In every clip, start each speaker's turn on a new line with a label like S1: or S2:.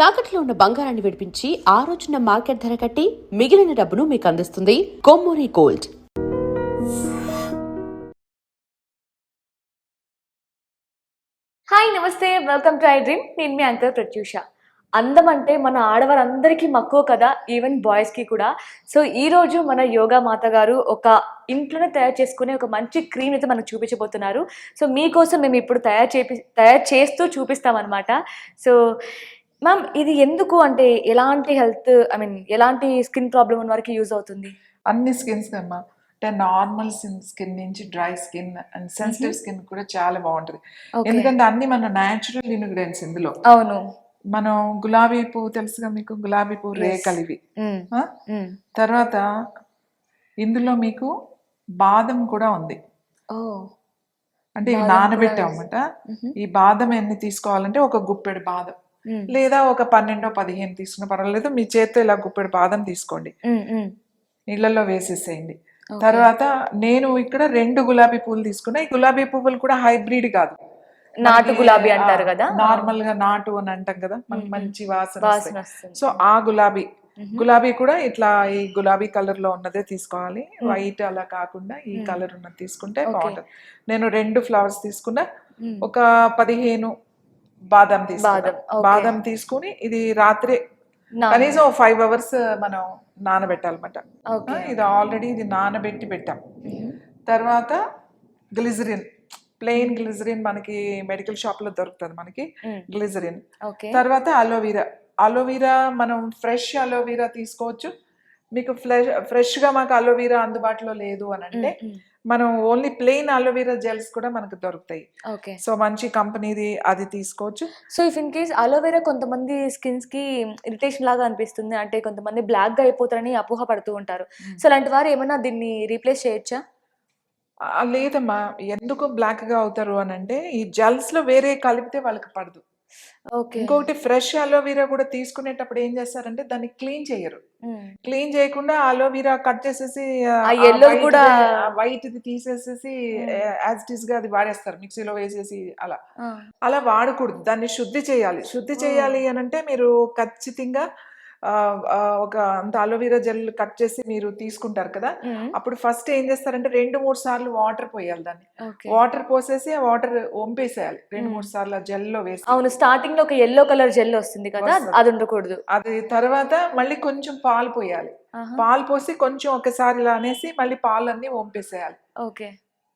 S1: తాకట్లో ఉన్న బంగారాన్ని విడిపించి ఆ రోజున మార్కెట్ ధర కట్టి మిగిలిన డబ్బును మీకు అందిస్తుంది కొమ్మూరి గోల్డ్.
S2: హాయ్ నమస్తే, వెల్కమ్ టు ఐ డ్రీమ్. నేను మీ యాంకర్ ప్రత్యూష. అందం అంటే మన ఆడవారందరికీ మక్కువ కదా, ఈవెన్ బాయ్స్కి కూడా. సో ఈరోజు మన యోగా మాత గారు ఒక ఇంట్లోనే తయారు చేసుకునే ఒక మంచి క్రీమ్ అయితే మనకు చూపించబోతున్నారు. సో మీకోసం మేము ఇప్పుడు తయారు చేస్తూ చూపిస్తామన్నమాట. సో మ్యామ్, ఇది ఎందుకు అంటే ఎలాంటి హెల్త్ ఎలాంటి స్కిన్ ప్రాబ్లం ఉన్న వారికి యూజ్ అవుతుంది?
S3: అన్ని స్కిన్స్ అమ్మా, అంటే నార్మల్ స్కిన్ నుంచి dry skin and sensitive skin కూడా చాలా బాగుంటుంది. ఎందుకంటే అన్ని మన న్యాచురల్ ఇంగ్రీడియంట్స్ ఇందులో.
S2: అవును.
S3: మనం గులాబీ పువ్వు తెలుసుగా మీకు, గులాబీ పువ్వు రేఖలు ఇవి. తర్వాత ఇందులో మీకు బాదం కూడా ఉంది. అంటే ఇవి నానబెట్టామన్నమాట. ఈ బాదం ఎన్ని తీసుకోవాలంటే ఒక గుప్పెడు బాదం లేదా ఒక 12-15 తీసుకున్న పర్వాలేదు. మీ చేత్తో ఇలా గుప్పెడు బాదం తీసుకోండి, నీళ్ళల్లో వేసేసేయండి. తర్వాత నేను ఇక్కడ 2 గులాబీ పువ్వులు తీసుకున్నా. ఈ గులాబీ పువ్వులు కూడా హైబ్రిడ్ కాదు,
S2: నాటు గులాబీ అంటారు కదా,
S3: నార్మల్ గా నాటు అని అంటాం కదా, మనకి మంచి వాసన. సో ఆ గులాబీ కూడా ఇట్లా ఈ గులాబీ కలర్ లో ఉన్నదే తీసుకోవాలి, వైట్ అలా కాకుండా ఈ కలర్ ఉన్నది తీసుకుంటే బాగుంటుంది. నేను 2 ఫ్లవర్స్ తీసుకున్నా, ఒక 15 బాదం తీసుకున్నా. బాదం తీసుకుని ఇది రాత్రి కనీసం 5 hours మనం నానబెట్టాలన్నమాట. ఇది ఆల్రెడీ ఇది నానబెట్టి పెట్టాం. తర్వాత గ్లిజరిన్, ప్లెయిన్ గ్లిజరిన్ మనకి మెడికల్ షాప్ లో దొరుకుతుంది మనకి గ్లిజరిన్. తర్వాత అలోవీరా మనం ఫ్రెష్ అలోవీరా తీసుకోవచ్చు. మీకు ఫ్రెష్ గా మాకు అలోవీరా అందుబాటులో లేదు అని అంటే మనం ఓన్లీ ప్లెయిన్ అలోవీరా జెల్స్ కూడా మనకు దొరుకుతాయి. సో మంచి కంపెనీది అది తీసుకోవచ్చు.
S2: So if in case aloe vera కొంతమంది స్కిన్స్ కి ఇరిటేషన్ లాగా అనిపిస్తుంది, అంటే కొంతమంది బ్లాక్ గా అయిపోతారని అపోహ పడుతూ ఉంటారు. సో అలాంటి వారు ఏమైనా దీన్ని రీప్లేస్ చేయొచ్చా?
S3: లేదమ్మా, ఎందుకు బ్లాక్ గా అవుతారు అని అంటే ఈ జెల్స్ లో వేరే కలిపితే వాళ్ళకి పడదు. ఇంకొకటి ఫ్రెష్ అలోవీరా కూడా తీసుకునేటప్పుడు ఏం చేస్తారంటే దాన్ని క్లీన్ చేయరు. క్లీన్ చేయకుండా అలోవీరా కట్ చేసేసి వైట్ ది తీసేసేసి యాజ్ ఇట్ ఈస్ గా అది వాడేస్తారు, మిక్సీలో వేసేసి. అలా వాడకూడదు, దాన్ని శుద్ధి చేయాలి అని అంటే మీరు ఖచ్చితంగా ఒక అంత అలోవీరా జెల్ కట్ చేసి మీరు తీసుకుంటారు కదా, అప్పుడు ఫస్ట్ ఏం చేస్తారంటే 2-3 సార్లు వాటర్ పోయాలి. దాన్ని వాటర్ పోసేసి ఆ వాటర్ వంపేసేయాలి 2-3 సార్లు ఆ జెల్ లో వేసి.
S2: అవును, స్టార్టింగ్ లో ఒక ఎల్లో కలర్ జెల్ వస్తుంది కదా, అది ఉండకూడదు.
S3: అది తర్వాత మళ్ళీ కొంచెం పాలు పోయాలి. పాలు పోసి కొంచెం ఒకసారి ఇలా అనేసి మళ్ళీ పాలన్నీ వంపేసేయాలి.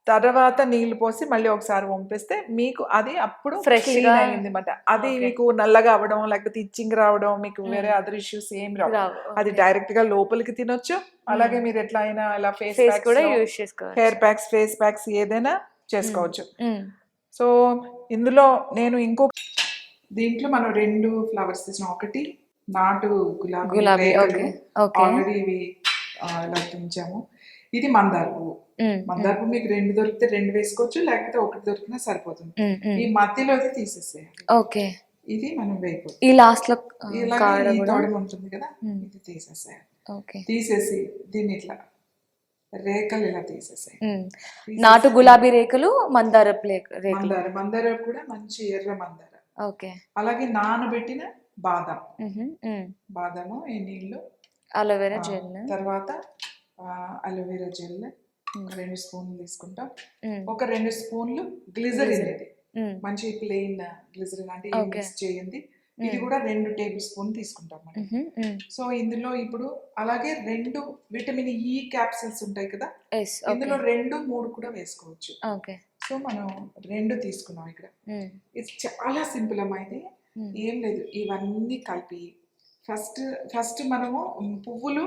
S3: తర్వాత నీళ్లు పోసి మళ్ళీ ఒకసారి వంపేస్తే మీకు అది అప్పుడు ఫ్రెష్ అయింది అన్నమాట. అది మీకు నల్లగా అవడం లేకపోతే ఇచ్చింగ్ రావడం, మీకు వేరే అదర్ ఇష్యూస్ ఏం రావు. అది డైరెక్ట్ గా లోపలికి తినొచ్చు. అలాగే మీరు ఎట్లా అయినా ఇలా face hair packs, face packs ఏదైనా చేసుకోవచ్చు. సో ఇందులో నేను దీంట్లో మనం 2 ఫ్లవర్స్ తీసినాం. ఒకటి నాటు గులాబీ ఆల్రెడీ ఇవి ఇలా ఉంచాము. ఇది మందార పువ్వు. మందార పువ్వు మీకు 2 దొరికితే 2 వేసుకోవచ్చు, లేకపోతే 1 దొరికినా సరిపోతుంది. ఈ మధ్యలోది తీసేసేయాలి. ఇది మనం వేయకూడదు.
S2: ఈ లాస్ట్ లో
S3: తొడిమ ఉంటుంది కదా, ఇది తీసేసేయాలి. తీసేసి దీన్ని ఇట్లా రేఖలు ఇలా తీసేసాయి.
S2: నాటు గులాబీ రేఖలు, మందార
S3: కూడా మంచి ఎర్ర మందార. అలాగే నానబెట్టిన బాదము ఈ నీళ్లు,
S2: అలోవెరా జెల్, తర్వాత
S3: అలోవెరా జెల్ 2 స్పూన్లు తీసుకుంటాం. ఒక 2 స్పూన్లు గ్లిజరిన్, ఇది మంచి ప్లెయిన్ గ్లిజరిన్ అంటే మిక్స్ చేయండి. ఇది కూడా 2 టేబుల్ స్పూన్ తీసుకుంటాం మనం. సో ఇందులో ఇప్పుడు అలాగే 2 విటమిన్ ఈ క్యాప్సిల్స్ ఉంటాయి కదా, ఇందులో 2-3 కూడా వేసుకోవచ్చు. సో మనం 2 తీసుకున్నాం ఇక్కడ. ఇది చాలా సింపుల్ అమ్మా. ఇది ఏం లేదు, ఇవన్నీ కలిపి ఫస్ట్ మనము పువ్వులు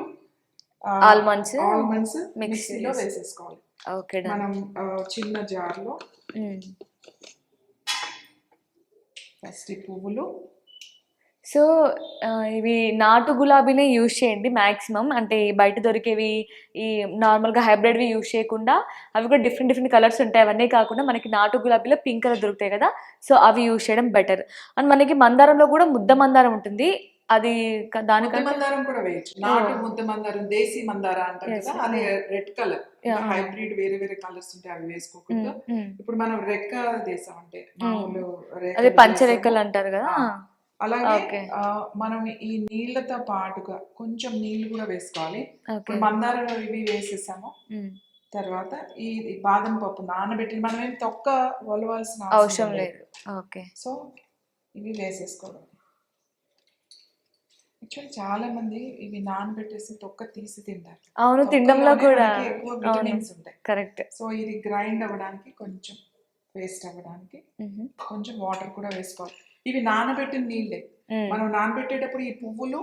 S3: ఆల్మండ్స్ మిక్సీలో వేసేసుకోవాలి. మనం చిన్న జార్లో ఫస్ట్ ఈ పువ్వులు.
S2: సో ఇవి నాటు గులాబీనే యూజ్ చేయండి మ్యాక్సిమం. అంటే బయట దొరికేవి ఈ నార్మల్గా హైబ్రిడ్వి యూజ్ చేయకుండా, అవి కూడా డిఫరెంట్ కలర్స్ ఉంటాయి. అవన్నీ కాకుండా మనకి నాటు గులాబీలో పింక్ కలర్ దొరుకుతాయి కదా, సో అవి యూజ్ చేయడం బెటర్. అండ్ మనకి మందారంలో కూడా ముద్ద మందారం ఉంటుంది, అది
S3: దానికంటే మందారం కూడా వేయచ్చు. నాటు ముద్ద మందారం, దేశీ మందార అంటారు కదా, అది రెడ్ కలర్. హైబ్రిడ్ వేరే కలర్స్ ఉంటాయి, అవి వేసుకోకూడదు. ఇప్పుడు మనం రెక్క దేశం అంటే మామూలు
S2: పంచరెక్కలు అంటారు కదా,
S3: అలాగే
S2: ఓకే.
S3: మనం ఈ నీళ్ళతో పాటుగా కొంచెం నీళ్ళు కూడా వేసుకోవాలి.
S2: ఓకే.
S3: ఇప్పుడు మందారం ఇవి వేసేసాము. తర్వాత ఈ బాదం పప్పు నానబెట్టి మనం ఏం తొక్క వలవాల్సిన
S2: అవసరం లేదు. ఓకే.
S3: సో ఇవి వేసేసుకోవడం. యాక్చువల్లీ చాలా మంది ఇవి నానబెట్టేసి తొక్క తీసి తింటారు.
S2: అవును, తినడంలో
S3: తొక్కలోనే
S2: కూడా
S3: మనకి ఎక్కువ విటమిన్స్ ఉంటాయి.
S2: కరెక్ట్.
S3: సో ఇది గ్రైండ్ అవ్వడానికి కొంచెం పేస్ట్ అవ్వడానికి కొంచెం వాటర్ కూడా వేసుకోవాలి. ఇవి నానబెట్టిన నీళ్ళే. మనం నానబెట్టేటప్పుడు ఈ పువ్వులు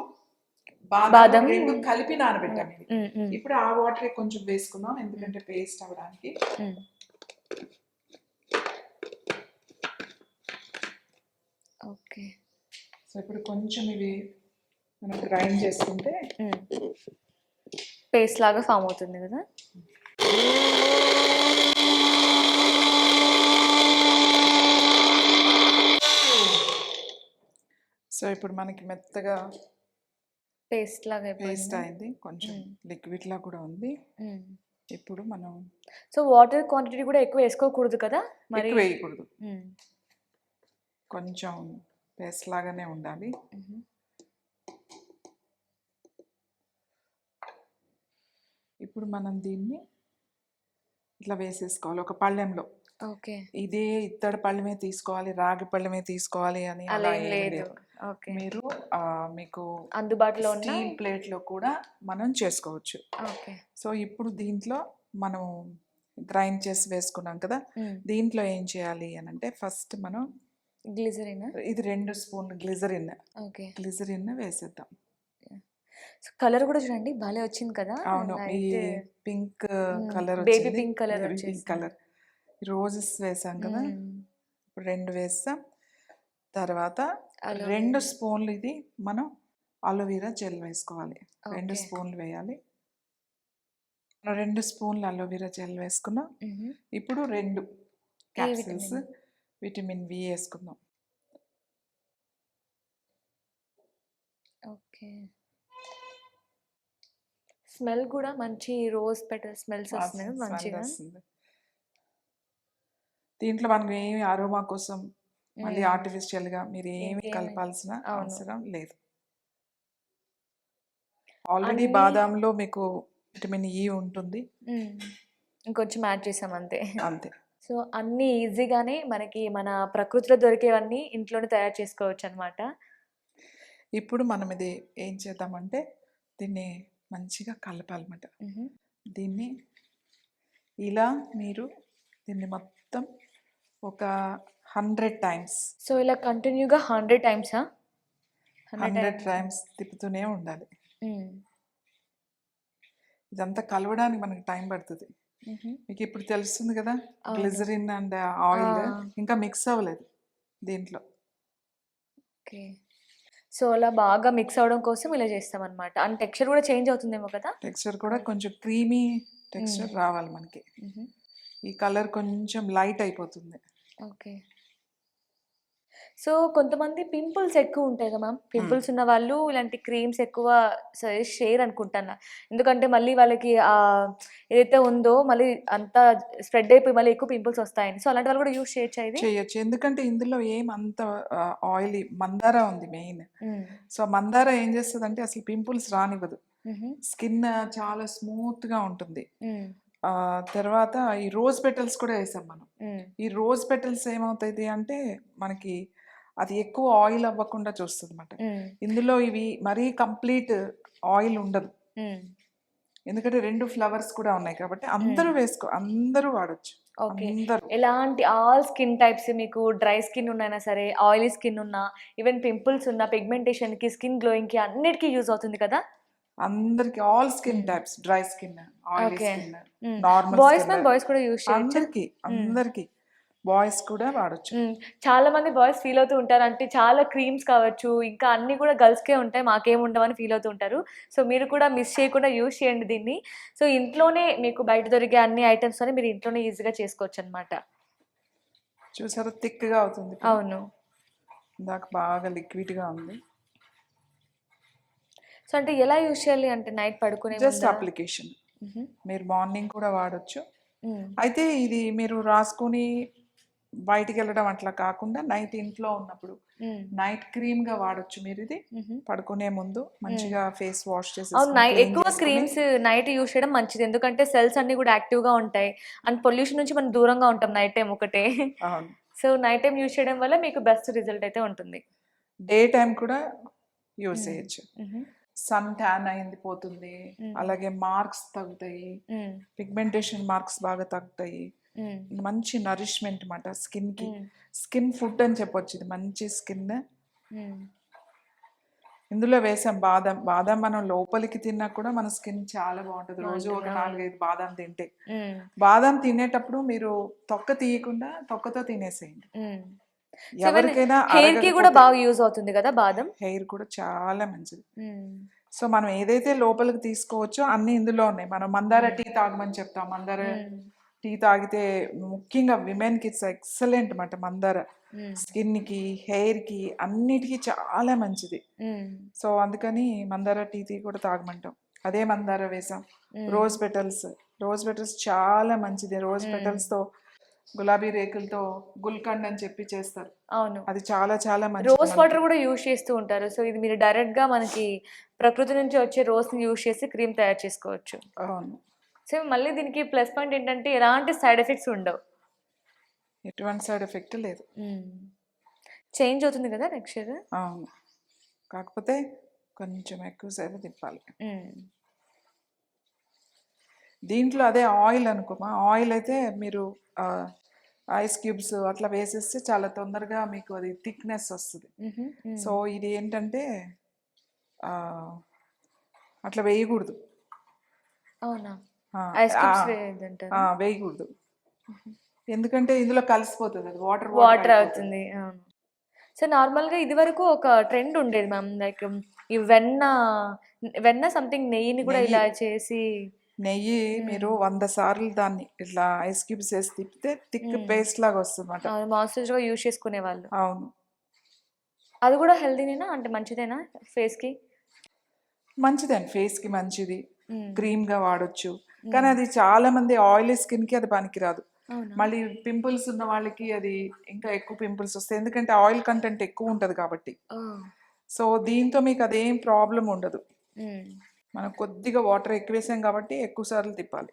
S3: బాదం రెండు కలిపి నానబెట్టాం. ఇప్పుడు ఆ వాటర్ కొంచెం వేసుకున్నాం ఎందుకంటే పేస్ట్ అవ్వడానికి.
S2: ఓకే.
S3: సో ఇప్పుడు కొంచెం ఇవి మనం గ్రైండ్ చేసుకుంటే
S2: పేస్ట్ లాగా ఫామ్ అవుతుంది కదా.
S3: సో ఇప్పుడు మనకి మెత్తగా
S2: పేస్ట్ లాగా
S3: పేస్ట్ అయింది, కొంచెం లిక్విడ్ లా కూడా ఉంది. ఇప్పుడు మనం
S2: సో వాటర్ క్వాంటిటీ కూడా ఎక్కువ వేసుకోకూడదు కదా మరి.
S3: ఎక్కువ వేయకూడదు, కొంచెం పేస్ట్ లాగానే ఉండాలి. ఇప్పుడు మనం దీన్ని ఇట్లా వేసేసుకోవాలి ఒక పళ్ళెంలో.
S2: ఓకే.
S3: ఇదే ఇత్తడి పళ్ళెమే తీసుకోవాలి, రాగి పళ్ళెమే తీసుకోవాలి అని అలా ఏం లేదు.
S2: ఓకే.
S3: మీరు మీకు
S2: అందుబాటులో ఉన్న
S3: స్టీల్ ప్లేట్ లో కూడా మనం చేసుకోవచ్చు.
S2: ఓకే.
S3: సో ఇప్పుడు దీంట్లో మనం గ్రైండ్ చేసి వేసుకున్నాం కదా, దీంట్లో ఏం చేయాలి అని అంటే ఫస్ట్ మనం
S2: గ్లిజరిన్,
S3: ఇది 2 స్పూన్లు గ్లిజరిన్.
S2: ఓకే.
S3: గ్లిజరిన్ వేసేద్దాం.
S2: కలర్ కూడా చూడండి భలే వచ్చింది కదా.
S3: అవును, ఈ పింక్ కలర్
S2: బేబీ
S3: వచ్చింది,
S2: pink colour
S3: baby pink colour. Roses వేసాం కదా, ఇప్పుడు 2 వేస్తాం. తర్వాత 2 స్పూన్లు ఇది మనం అలోవెరా జెల్ వేసుకోవాలి. 2 స్పూన్లు వేయాలి. 2 స్పూన్లు అలోవెరా జెల్ వేసుకున్నాం. ఇప్పుడు 2 క్యాప్సిల్స్ విటమిన్ వి వేసుకుందాం.
S2: ఓకే. స్మెల్ కూడా మంచి రోజ్ పెటల్ స్మెల్స్ వస్తుంది మంచిగా.
S3: దీంట్లో మనం ఏమి అరోమా కోసం మళ్ళీ ఆర్టిఫిషియల్ గా మీరు ఏమి కలపాల్సిన అవసరం లేదు. ఆల్రెడీ బాదాంలో మీకు విటమిన్ ఈ ఉంటుంది,
S2: ఇంకొంచెం యాడ్ చేసాం అంతే.
S3: అంతే.
S2: సో అన్నీ ఈజీగానే మనకి మన ప్రకృతిలో దొరికేవన్నీ ఇంట్లోనే తయారు చేసుకోవచ్చు అనమాట.
S3: ఇప్పుడు మనం ఇది ఏం చేద్దామంటే దీన్ని మంచిగా కలపాలన్నమాట. దీన్ని ఇలా మీరు దీన్ని మొత్తం ఒక 100 టైమ్స్.
S2: సో ఇలా కంటిన్యూగా 100 టైమ్సా?
S3: 100 టైమ్స్ తిప్పుతూనే ఉండాలి. ఇదంతా కలవడానికి మనకి టైం పడుతుంది. మీకు ఇప్పుడు తెలుస్తుంది కదా, గ్లిజరిన్ అండ్ ఆయిల్ ఇంకా మిక్స్ అవ్వలేదు దీంట్లో.
S2: ఓకే. సో అలా బాగా మిక్స్ అవడం కోసం ఇలా చేస్తాం అనమాట. అండ్ టెక్స్చర్ కూడా చేంజ్ అవుతుందేమో కదా.
S3: టెక్స్చర్ కూడా కొంచెం క్రీమీ టెక్స్చర్ రావాలి మనకి. ఈ కలర్ కొంచెం లైట్ అయిపోతుంది.
S2: ఓకే. సో కొంతమంది పింపుల్స్ ఎక్కువ ఉంటాయి కదా మ్యామ్, పింపుల్స్ ఉన్న వాళ్ళు ఇలాంటి క్రీమ్స్ ఎక్కువ సజెస్ట్ చేయరు అనుకుంటాను. ఎందుకంటే మళ్ళీ వాళ్ళకి ఏదైతే ఉందో మళ్ళీ అంతా స్ప్రెడ్ అయిపోయి మళ్ళీ ఎక్కువ పింపుల్స్ వస్తాయని. సో అలాంటి వాళ్ళు కూడా యూస్ చేయొచ్చు.
S3: ఎందుకంటే ఇందులో ఏమంత ఆయిల్ మందార ఉంది మెయిన్. సో మందార ఏం చేస్తుంది అంటే అసలు పింపుల్స్ రానివ్వదు, స్కిన్ చాలా స్మూత్ గా ఉంటుంది. తర్వాత ఈ రోజ్ పెటల్స్ కూడా వేసాం మనం. ఈ రోజ్ పెటల్స్ ఏమవుతాయి అంటే మనకి అది ఎక్కువ ఆయిల్ అవ్వకుండా చూస్తుంది అన్నమాట. ఇందులో ఇవి మరీ కంప్లీట్ ఆయిల్ ఉండదు, ఎందుకంటే 2 ఫ్లవర్స్ కూడా ఉన్నాయి కాబట్టి అందరూ వాడచ్చు.
S2: ఎలాంటి ఆల్ స్కిన్ టైప్స్, మీకు డ్రై స్కిన్ ఉన్నా సరే, ఆయిలీ స్కిన్ ఉన్నా, ఈవెన్ పింపుల్స్ ఉన్న, పిగ్మెంటేషన్ కి, స్కిన్ గ్లోయింగ్ కి అన్నిటికీ యూజ్ అవుతుంది కదా.
S3: అందరికి all skin types, dry skin, oily skin, normal
S2: boys కూడా యూజ్ చేయొచ్చు.
S3: అందరికి బాయ్స్ కూడా వాడచ్చు.
S2: చాలా మంది బాయ్స్ ఫీల్ అవుతూ ఉంటారు అంటే చాలా క్రీమ్స్ కావచ్చు ఇంకా అన్ని కూడా గర్ల్స్కే ఉంటాయి, మాకేం ఉండవని ఫీల్ అవుతూ ఉంటారు. సో మీరు కూడా మిస్ చేయకుండా యూజ్ చేయండి దీన్ని. సో ఇంట్లోనే మీకు బయట దొరికే అన్ని ఐటమ్స్ అని మీరు ఇంట్లోనే ఈజీగా చేసుకోవచ్చు అనమాట.
S3: చూసారా థిక్గా అవుతుంది.
S2: అవును,
S3: ఇందాక బాగా లిక్విడ్గా ఉంది.
S2: సో అంటే ఎలా యూజ్ చేయాలి అంటే నైట్ పడుకునే
S3: జస్ట్ అప్లికేషన్. మీరు మార్నింగ్ కూడా వాడచ్చు. అయితే ఇది మీరు రాసుకొని బయటికి వెళ్ళడం అట్లా కాకుండా నైట్ ఇంట్లో ఉన్నప్పుడు నైట్ క్రీమ్ గా వాడొచ్చు మీరు ఇది. పడుకునే ముందు మంచిగా ఫేస్ వాష్
S2: అవును,
S3: చేసేసుకొని clean
S2: ఎక్కువ
S3: చేసుకొని.
S2: క్రీమ్స్ నైట్ యూస్ చేయడం మంచిది, ఎందుకంటే సెల్స్ అన్ని కూడా యాక్టివ్ గా ఉంటాయి అండ్ పొల్యూషన్ నుంచి మనం దూరంగా ఉంటాం నైట్ టైం ఒకటే.
S3: అవును,
S2: సో నైట్ టైం యూస్ చేయడం వల్ల మీకు బెస్ట్ రిజల్ట్ అయితే ఉంటుంది.
S3: డే టైం కూడా యూజ్ చేయొచ్చు. సన్ ట్యాన్ అయింది పోతుంది, అలాగే మార్క్స్ తగ్గుతాయి, పిగ్మెంటేషన్ మార్క్స్ బాగా తగ్గుతాయి, మంచి నరిష్మెంట్ అన్నమాట స్కిన్ కి. స్కిన్ ఫుడ్ అని చెప్పొచ్చు, ఇది మంచి స్కిన్. ఇందులో వేసాం బాదం. బాదం మనం లోపలికి తిన్నా కూడా మన స్కిన్ చాలా బాగుంటుంది. రోజు ఒక 4-5 బాదం తింటే. బాదం తినేటప్పుడు మీరు తొక్క తీయకుండా తొక్కతో తినేసేయండి. ఎవరికైనా
S2: హెయిర్ కి కూడా బాగా యూజ్ అవుతుంది కదా బాదం.
S3: హెయిర్ కూడా చాలా మంచిది. సో మనం ఏదైతే లోపలికి తీసుకోవచ్చో అన్ని ఇందులో ఉన్నాయి. మనం మందార టీ తాగమని చెప్తాం. మందార టీ తాగితే ముఖ్యంగా విమెన్ కి ఇట్స్ ఎక్సలెంట్ అన్నమాట. మందార స్కిన్ కి, హెయిర్ కి, అన్నిటికీ చాలా మంచిది. సో అందుకని మందార టీ కూడా తాగమంటాం. అదే మందార వేసాం. రోజ్ పెటల్స్, రోజ్ పెటల్స్ చాలా మంచిది. రోజ్ పెటల్స్ తో గులాబీ రేకులతో గుల్కండ్ అని చెప్పి చేస్తారు.
S2: అవును,
S3: అది చాలా చాలా మంచిది.
S2: రోజ్ వాటర్ కూడా యూజ్ చేస్తూ ఉంటారు. సో ఇది మీరు డైరెక్ట్ గా మనకి ప్రకృతి నుంచి వచ్చే రోజ్ ని యూజ్ చేసి క్రీమ్ తయారు చేసుకోవచ్చు.
S3: అవును,
S2: సో మళ్ళీ దీనికి ప్లస్ పాయింట్ ఏంటంటే ఎలాంటి సైడ్ ఎఫెక్ట్స్ ఉండవు.
S3: ఎటువంటి సైడ్ ఎఫెక్ట్ లేదు.
S2: చేంజ్ అవుతుంది కదా టెక్స్చర్.
S3: అవును, కాకపోతే కొంచెం ఎక్కువసేపు తిప్పాలి. దీంట్లో అదే ఆయిల్ అనుకోమా, ఆయిల్ అయితే మీరు ఐస్ క్యూబ్స్ అట్లా వేసేస్తే చాలా తొందరగా మీకు అది థిక్నెస్ వస్తుంది. సో ఇది ఏంటంటే అట్లా వేయకూడదు.
S2: అవునా, ఐస్ క్యూబ్స్
S3: వేయకూడదు, ఎందుకంటే ఇందులో కలిసిపోతుంది, అది వాటర్
S2: వాటర్ అవుతుంది. అవును. సో నార్మల్గా ఇది వరకు ఒక ట్రెండ్ ఉండేది మ్యామ్, లైక్ ఈ వెన్న సంథింగ్ నెయ్యిని కూడా ఇలా చేసి.
S3: నెయ్యి మీరు 100 సార్లు దాన్ని ఇట్లా ఐస్ క్యూబ్స్ వేసి తిప్పితే థిక్ పేస్ట్ లాగా వస్తుంది అన్నమాట.
S2: మాయిశ్చరైజర్ గా యూజ్ చేసుకునే వాళ్ళు.
S3: అవును,
S2: అది కూడా హెల్దీనేనా, అంటే మంచిదేనా ఫేస్ కి?
S3: మంచిదండి, ఫేస్ కి మంచిది. క్రీమ్ గా వాడొచ్చు. కానీ అది చాలా మంది ఆయిలీ స్కిన్ కి అది పనికిరాదు. మళ్ళీ పింపుల్స్ ఉన్న వాళ్ళకి అది ఇంకా ఎక్కువ పింపుల్స్ వస్తాయి, ఎందుకంటే ఆయిల్ కంటెంట్ ఎక్కువ ఉంటది కాబట్టి. సో దీంతో మీకు అదేం ప్రాబ్లం ఉండదు. మనం కొద్దిగా వాటర్ ఎక్కువ వేసాం కాబట్టి ఎక్కువ సార్లు తిప్పాలి.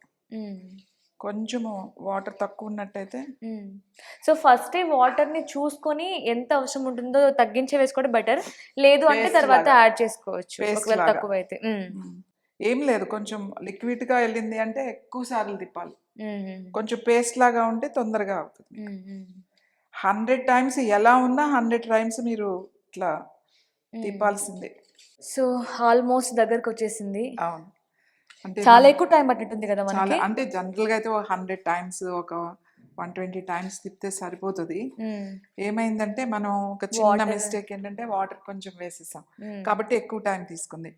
S3: కొంచెము వాటర్ తక్కువ ఉన్నట్టయితే.
S2: సో ఫస్ట్ వాటర్ ని చూసుకొని ఎంత అవసరం ఉంటుందో తగ్గించే వేసుకోవడం బెటర్, లేదు అంటే తర్వాత యాడ్ చేసుకోవచ్చు ఒకవేళ తక్కువ అయితే.
S3: ఏం లేదు, కొంచెం లిక్విడ్ గా వెళ్ళింది అంటే ఎక్కువ సార్లు తిప్పాలి. కొంచెం పేస్ట్ లాగా ఉంటే తొందరగా అవుతుంది. 100 టైమ్స్ ఎలా ఉన్నా 100 టైమ్స్ మీరు ఇట్లా తిప్పాల్సిందే.
S2: సో ఆల్మోస్ట్ దగ్గరకు వచ్చేసింది.
S3: అవును, అంటే
S2: చాలా ఎక్కువ టైం పట్టింటుంది కదా మనకి.
S3: అంటే జనరల్ గా అయితే 100 టైమ్స్, ఒక 120 టైమ్స్ తిప్పితే సరిపోతుంది. ఏమైందంటే మనం ఒక చిన్న మిస్టేక్ ఏంటంటే వాటర్ కొంచెం వేసేసాం కాబట్టి ఎక్కువ టైం తీసుకుంది.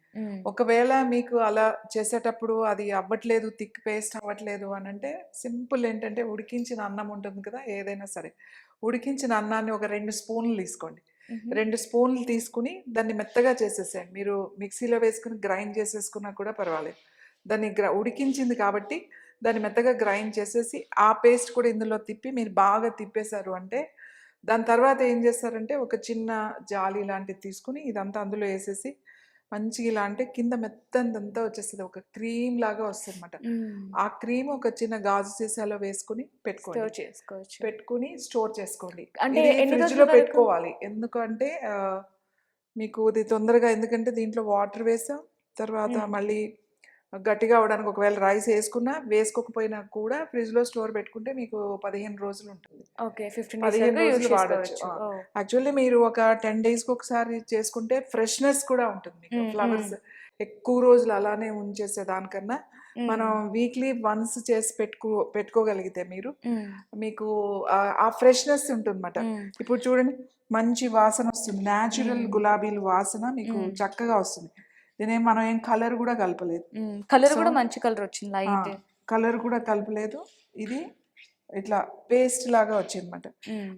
S3: ఒకవేళ మీకు అలా చేసేటప్పుడు అది అవ్వట్లేదు, థిక్ పేస్ట్ అవ్వట్లేదు అని అంటే సింపుల్ ఏంటంటే ఉడికించిన అన్నం ఉంటుంది కదా, ఏదైనా సరే ఉడికించిన అన్నాన్ని ఒక 2 స్పూన్లు తీసుకోండి. 2 స్పూన్లు తీసుకుని దాన్ని మెత్తగా చేసేసేయండి. మీరు మిక్సీలో వేసుకుని గ్రైండ్ చేసేసుకున్నా కూడా పర్వాలేదు. దాన్ని ఉడికించింది కాబట్టి దాన్ని మెత్తగా గ్రైండ్ చేసేసి ఆ పేస్ట్ కూడా ఇందులో తిప్పి మీరు బాగా తిప్పేశారు అంటే దాని తర్వాత ఏం చేస్తారంటే ఒక చిన్న జాలి లాంటిది తీసుకుని ఇదంతా అందులో వేసేసి మంచిగా ఇలా అంటే కింద మెత్తంతా వచ్చేస్తుంది, ఒక క్రీమ్ లాగా వస్తుంది అనమాట. ఆ క్రీమ్ ఒక చిన్న గాజు సీసాలో వేసుకుని పెట్టుకుని స్టోర్ చేసుకోండి. అంటే ఫ్రిడ్జ్ లో పెట్టుకోవాలి, ఎందుకంటే మీకు ఇది తొందరగా, ఎందుకంటే దీంట్లో వాటర్ వేసాం తర్వాత మళ్ళీ గట్టిగా అవడానికి. ఒకవేళ రైస్ వేసుకోకపోయినా కూడా ఫ్రిడ్జ్ లో స్టోర్ పెట్టుకుంటే మీకు 15 రోజులు ఉంటుంది. 15 రోజులు వాడచ్చు. యాక్చువల్లీ మీరు ఒక 10 days కి ఒకసారి చేసుకుంటే ఫ్రెష్నెస్ కూడా ఉంటుంది మీకు. ఫ్లవర్స్ ఎక్కువ రోజులు అలానే ఉంచేసే దానికన్నా మనం వీక్లీ వన్స్ చేసి పెట్టుకోగలిగితే మీకు ఆ ఫ్రెష్నెస్ ఉంటుంది అన్నమాట. ఇప్పుడు చూడండి మంచి వాసన వస్తుంది, న్యాచురల్ గులాబీల వాసన మీకు చక్కగా వస్తుంది. దీని మనం ఏం కలర్ కూడా కలపలేదు,
S2: కలర్ కూడా మంచి కలర్ వచ్చింది, లైట్
S3: కలర్ కూడా కలపలేదు. ఇది ఇట్లా పేస్ట్ లాగా వచ్చింది అనమాట.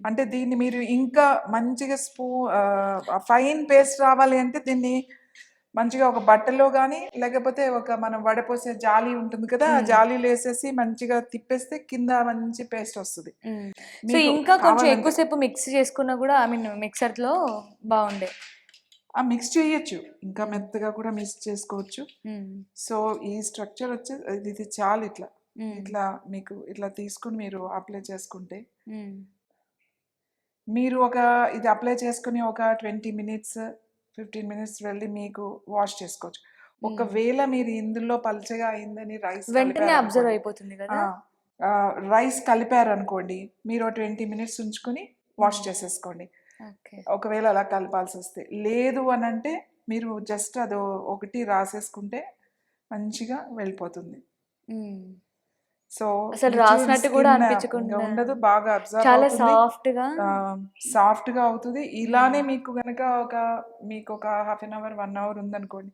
S3: అంటే దీన్ని మీరు ఇంకా మంచిగా ఫైన్ పేస్ట్ రావాలి అంటే దీన్ని మంచిగా ఒక బట్టలో కానీ లేకపోతే ఒక మనం వడపోసే జాలి ఉంటుంది కదా, ఆ జాలీలో వేసేసి మంచిగా తిప్పేస్తే కింద మంచి పేస్ట్ వస్తుంది.
S2: సో ఇంకా కొంచెం ఎక్కువసేపు మిక్స్ చేసుకున్నా కూడా ఐ మీన్ మిక్సర్లో బాగుండే.
S3: ఆ మిక్స్ చేయొచ్చు, ఇంకా మెత్తగా కూడా మిక్స్ చేసుకోవచ్చు. సో ఈ స్ట్రక్చర్ వచ్చి ఇది చాలు. ఇట్లా ఇట్లా మీకు ఇట్లా తీసుకుని మీరు అప్లై చేసుకుంటే మీరు ఇది అప్లై చేసుకుని ఒక 20 మినిట్స్ 15 మినిట్స్ వెళ్ళి మీకు వాష్ చేసుకోవచ్చు. ఒకవేళ మీరు ఇందులో పల్చగా అయిందని
S2: వెంటనే అబ్జర్వ్ అయిపోతుంది కదా,
S3: రైస్ కలిపారు అనుకోండి, మీరు 20 మినిట్స్ ఉంచుకుని వాష్ చేసేసుకోండి. ఒకవేళ అలా కలపాల్సి వస్తే, లేదు అని అంటే మీరు జస్ట్ అది ఒకటి రాసేసుకుంటే మంచిగా వెళ్ళిపోతుంది. సో
S2: అసలు రాసినట్టు కూడా అనిపించకుండా
S3: ఉండదు, బాగా అబ్జర్వ్
S2: చాలా
S3: సాఫ్ట్ గా అవుతుంది. ఇలానే మీకు గనక మీకు ఒక హాఫ్ అన్ అవర్ 1 అవర్ ఉందనుకోండి,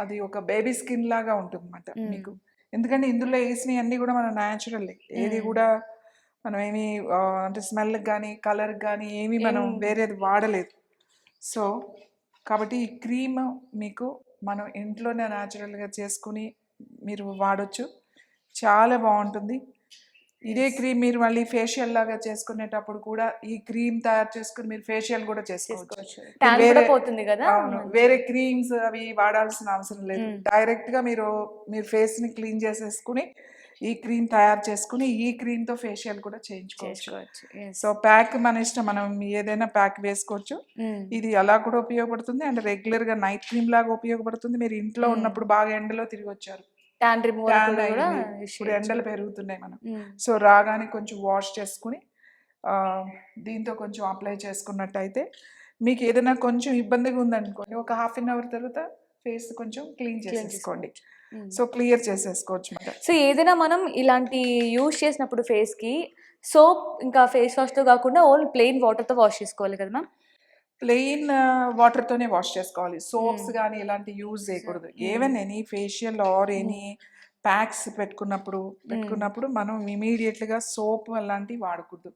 S3: అది ఒక బేబీ స్కిన్ లాగా ఉంటుంది అన్నమాట మీకు. ఎందుకంటే ఇందులో వేసినవి అన్ని కూడా మన న్యాచురల్, ఏది కూడా మనం ఏమి అంటే స్మెల్ కానీ కలర్ కానీ ఏమి మనం వేరేది వాడలేదు. సో కాబట్టి ఈ క్రీమ్ మీకు మనం ఇంట్లోనే న్యాచురల్గా చేసుకుని మీరు వాడచ్చు, చాలా బాగుంటుంది. ఇదే క్రీమ్ మీరు మళ్ళీ ఫేషియల్ లాగా చేసుకునేటప్పుడు కూడా ఈ క్రీమ్ తయారు చేసుకుని మీరు ఫేషియల్ కూడా చేసుకోవచ్చు. అవును, వేరే క్రీమ్స్ అవి వాడాల్సిన అవసరం లేదు. డైరెక్ట్ గా మీరు ఫేస్ ని క్లీన్ చేసేసుకుని ఈ క్రీమ్ తయారు చేసుకుని ఈ క్రీమ్ తో ఫేషియల్ కూడా చేయించుకోవచ్చు. సో ప్యాక్ మన ఇష్టం, మనం ఏదైనా ప్యాక్ వేసుకోవచ్చు. ఇది అలా కూడా ఉపయోగపడుతుంది అండ్ రెగ్యులర్ గా నైట్ క్రీమ్ లాగా ఉపయోగపడుతుంది. మీరు ఇంట్లో ఉన్నప్పుడు బాగా ఎండలో తిరిగి వచ్చారు, ఇప్పుడు ఎండలు పెరుగుతున్నాయి మనం, సో రాగానే కొంచెం వాష్ చేసుకుని దీంతో కొంచెం అప్లై చేసుకున్నట్టయితే మీకు ఏదైనా కొంచెం ఇబ్బందిగా ఉందనుకోండి, ఒక హాఫ్ అన్ అవర్ తర్వాత ఫేస్ కొంచెం క్లీన్ చేసేసుకోండి. సో క్లియర్ చేసేసుకోవచ్చు అన్నమాట.
S2: సో ఏదైనా మనం ఇలాంటి యూజ్ చేసినప్పుడు ఫేస్ కి సోప్ ఇంకా ఫేస్ వాష్ తో కాకుండా ఓన్లీ ప్లెయిన్ వాటర్ తో వాష్ చేసుకోవాలి కదా మ్యామ్?
S3: ప్లెయిన్ వాటర్తోనే వాష్ చేసుకోవాలి, సోప్స్ కానీ ఇలాంటి యూజ్ చేయకూడదు. Even any facial or any packs పెట్టుకున్నప్పుడు మనం ఇమీడియట్గా సోప్ అలాంటివి వాడకూడదు,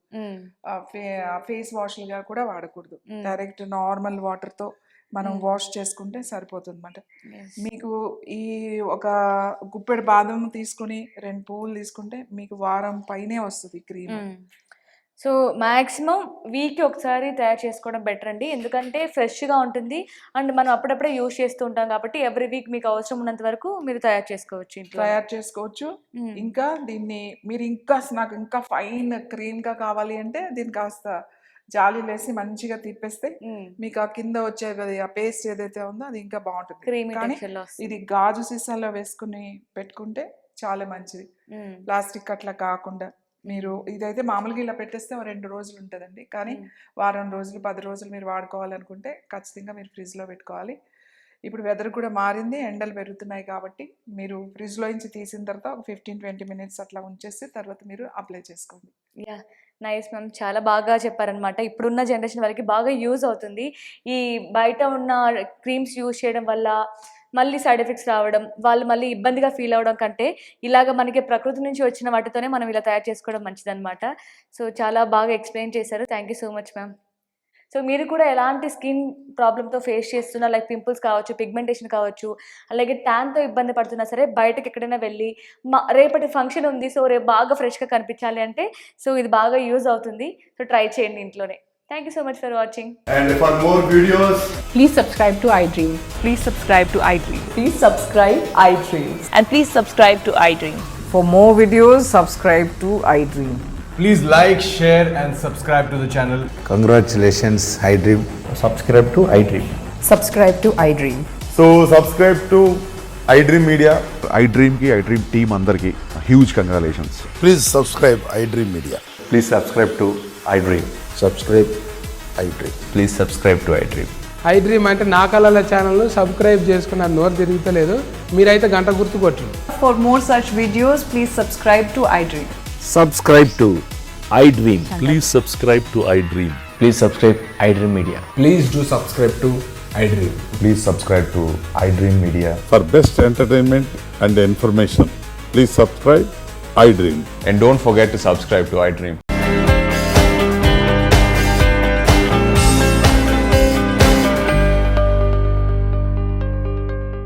S3: ఫేస్ వాష్లుగా కూడా వాడకూడదు. డైరెక్ట్ నార్మల్ వాటర్తో మనం వాష్ చేసుకుంటే సరిపోతుంది అన్నమాట. మీకు ఈ ఒక గుప్పెడు బాదం తీసుకుని 2 పువ్వులు తీసుకుంటే మీకు వారం పైనే వస్తుంది క్రీమ్.
S2: సో మ్యాక్సిమం వీక్కి ఒకసారి తయారు చేసుకోవడం బెటర్ అండి, ఎందుకంటే ఫ్రెష్గా ఉంటుంది అండ్ మనం అప్పుడప్పుడే యూజ్ చేస్తూ ఉంటాం కాబట్టి ఎవ్రీ వీక్ మీకు అవసరం ఉన్నంత వరకు మీరు తయారు చేసుకోవచ్చు. ఇంకా దీన్ని మీరు నాకు ఇంకా ఫైన్ క్రీమ్గా కావాలి అంటే దీన్ని కాస్త జాలి వేసి మంచిగా తిప్పేస్తే మీకు ఆ కింద వచ్చే ఆ పేస్ట్ ఏదైతే ఉందో అది ఇంకా బాగుంటుంది. కానీ ఇది గాజు సీసాలో వేసుకుని పెట్టుకుంటే చాలా మంచిది, ప్లాస్టిక్ అట్లా కాకుండా. మీరు ఇదైతే మామూలుగా ఇలా పెట్టేస్తే 2 రోజులు ఉంటుందండి, కానీ వారం రోజులు 10 రోజులు మీరు వాడుకోవాలనుకుంటే ఖచ్చితంగా మీరు ఫ్రిడ్జ్లో పెట్టుకోవాలి. ఇప్పుడు వెదర్ కూడా మారింది, ఎండలు పెరుగుతున్నాయి కాబట్టి మీరు ఫ్రిడ్జ్లో నుంచి తీసిన తర్వాత ఒక 15-20 మినిట్స్ అట్లా ఉంచేసి తర్వాత మీరు అప్లై చేసుకోండి. నైస్ మ్యామ్, చాలా బాగా చెప్పారనమాట. ఇప్పుడున్న జనరేషన్ వాళ్ళకి బాగా యూజ్ అవుతుంది. ఈ బయట ఉన్న క్రీమ్స్ యూజ్ చేయడం వల్ల మళ్ళీ సైడ్ ఎఫెక్ట్స్ రావడం, వాళ్ళు మళ్ళీ ఇబ్బందిగా ఫీల్ అవ్వడం కంటే ఇలాగ మనకి ప్రకృతి నుంచి వచ్చిన వాటితోనే మనం ఇలా తయారు చేసుకోవడం మంచిదన్నమాట. సో చాలా బాగా ఎక్స్ప్లెయిన్ చేశారు, thank you so much ma'am. So మీరు కూడా ఎలాంటి స్కిన్ ప్రాబ్లమ్తో ఫేస్ చేస్తున్నా, లైక్ పింపుల్స్ కావచ్చు, పిగ్మెంటేషన్ కావచ్చు, అలాగే ట్యాన్తో ఇబ్బంది పడుతున్నా సరే, బయటకి ఎక్కడైనా వెళ్ళి రేపటి ఫంక్షన్ ఉంది, సో రేపు బాగా ఫ్రెష్గా కనిపించాలి అంటే సో ఇది బాగా యూజ్ అవుతుంది. సో ట్రై చేయండి ఇంట్లోనే. Thank you so much for watching.
S4: And for more videos,
S5: please subscribe to iDream.
S6: Please subscribe to iDream.
S5: Please subscribe iDream.
S6: And please subscribe to iDream.
S5: For more videos, subscribe to iDream.
S4: please like, share and subscribe to the channel.
S7: Congratulations, iDream.
S8: Subscribe to iDream.
S5: Subscribe to iDream.
S8: So subscribe to iDream Media.
S9: iDream ki iDream team andarki huge congratulations.
S7: Please subscribe iDream Media.
S8: Please subscribe to iDream.
S7: Subscribe iDream.
S8: Please subscribe to iDream.
S10: iDream అంటే నా కళల ఛానల్ను subscribe చేసుకున్న నోరు తిరుగుతలేదు, మీరైతే గంట గుర్తు కొట్టండి.
S5: For more such videos, please subscribe to iDream.
S7: Subscribe to iDream.
S9: Please subscribe to iDream.
S8: Please subscribe iDream Media.
S4: Please do subscribe to iDream.
S8: Please subscribe to iDream Media.
S9: For best entertainment and information, please subscribe iDream.
S8: And don't forget to subscribe to iDream.